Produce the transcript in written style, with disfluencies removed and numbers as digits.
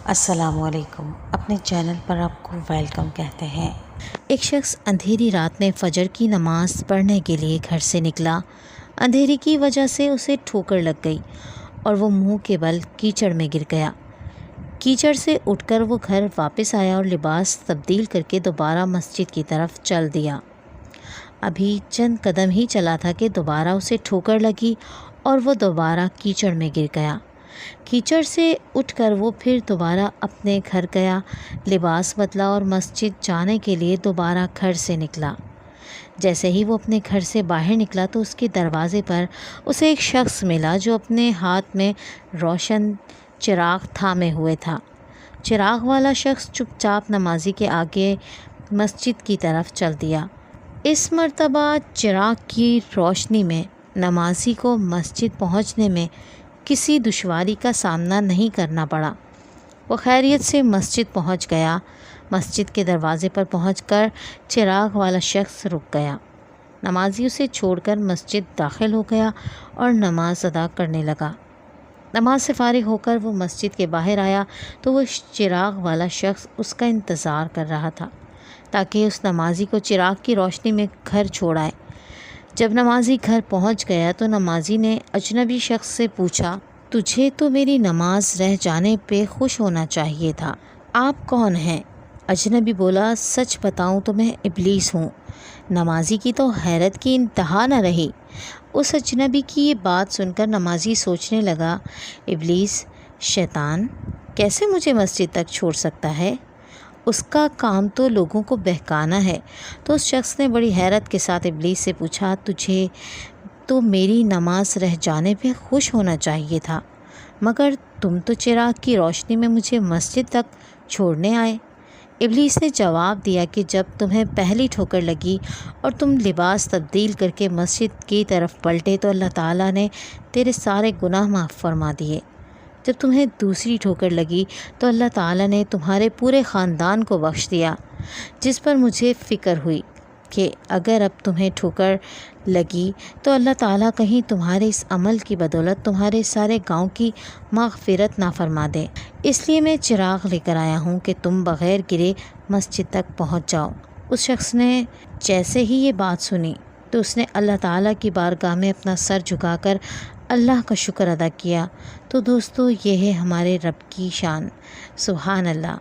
السلام علیکم، اپنے چینل پر آپ کو ویلکم کہتے ہیں۔ ایک شخص اندھیری رات میں فجر کی نماز پڑھنے کے لیے گھر سے نکلا۔ اندھیری کی وجہ سے اسے ٹھوکر لگ گئی اور وہ منہ کے بل کیچڑ میں گر گیا۔ کیچڑ سے اٹھ کر وہ گھر واپس آیا اور لباس تبدیل کر کے دوبارہ مسجد کی طرف چل دیا۔ ابھی چند قدم ہی چلا تھا کہ دوبارہ اسے ٹھوکر لگی اور وہ دوبارہ کیچڑ میں گر گیا۔ کیچڑ سے اٹھ کر وہ پھر دوبارہ اپنے گھر گیا، لباس بدلا اور مسجد جانے کے لیے دوبارہ گھر سے نکلا۔ جیسے ہی وہ اپنے گھر سے باہر نکلا تو اس کے دروازے پر اسے ایک شخص ملا جو اپنے ہاتھ میں روشن چراغ تھامے ہوئے تھا۔ چراغ والا شخص چپ چاپ نمازی کے آگے مسجد کی طرف چل دیا۔ اس مرتبہ چراغ کی روشنی میں نمازی کو مسجد پہنچنے میں کسی دشواری کا سامنا نہیں کرنا پڑا۔ وہ خیریت سے مسجد پہنچ گیا۔ مسجد کے دروازے پر پہنچ کر چراغ والا شخص رک گیا۔ نمازی اسے چھوڑ کر مسجد داخل ہو گیا اور نماز ادا کرنے لگا۔ نماز سے فارغ ہو کر وہ مسجد کے باہر آیا تو وہ چراغ والا شخص اس کا انتظار کر رہا تھا تاکہ اس نمازی کو چراغ کی روشنی میں گھر چھوڑ آئے۔ جب نمازی گھر پہنچ گیا تو نمازی نے اجنبی شخص سے پوچھا، تجھے تو میری نماز رہ جانے پہ خوش ہونا چاہیے تھا، آپ کون ہیں؟ اجنبی بولا، سچ بتاؤں تو میں ابلیس ہوں۔ نمازی کی تو حیرت کی انتہا نہ رہی۔ اس اجنبی کی یہ بات سن کر نمازی سوچنے لگا، ابلیس، شیطان کیسے مجھے مسجد تک چھوڑ سکتا ہے؟ اس کا کام تو لوگوں کو بہکانا ہے۔ تو اس شخص نے بڑی حیرت کے ساتھ ابلیس سے پوچھا، تجھے تو میری نماز رہ جانے پہ خوش ہونا چاہیے تھا، مگر تم تو چراغ کی روشنی میں مجھے مسجد تک چھوڑنے آئے۔ ابلیس نے جواب دیا کہ جب تمہیں پہلی ٹھوکر لگی اور تم لباس تبدیل کر کے مسجد کی طرف پلٹے تو اللہ تعالیٰ نے تیرے سارے گناہ معاف فرما دیے۔ جب تمہیں دوسری ٹھوکر لگی تو اللہ تعالیٰ نے تمہارے پورے خاندان کو بخش دیا، جس پر مجھے فکر ہوئی کہ اگر اب تمہیں ٹھوکر لگی تو اللہ تعالیٰ کہیں تمہارے اس عمل کی بدولت تمہارے سارے گاؤں کی مغفرت نہ فرما دے، اس لیے میں چراغ لے کر آیا ہوں کہ تم بغیر گرے مسجد تک پہنچ جاؤ۔ اس شخص نے جیسے ہی یہ بات سنی تو اس نے اللہ تعالیٰ کی بارگاہ میں اپنا سر جھکا کر اللہ کا شکر ادا کیا۔ تو دوستو، یہ ہے ہمارے رب کی شان، سبحان اللہ۔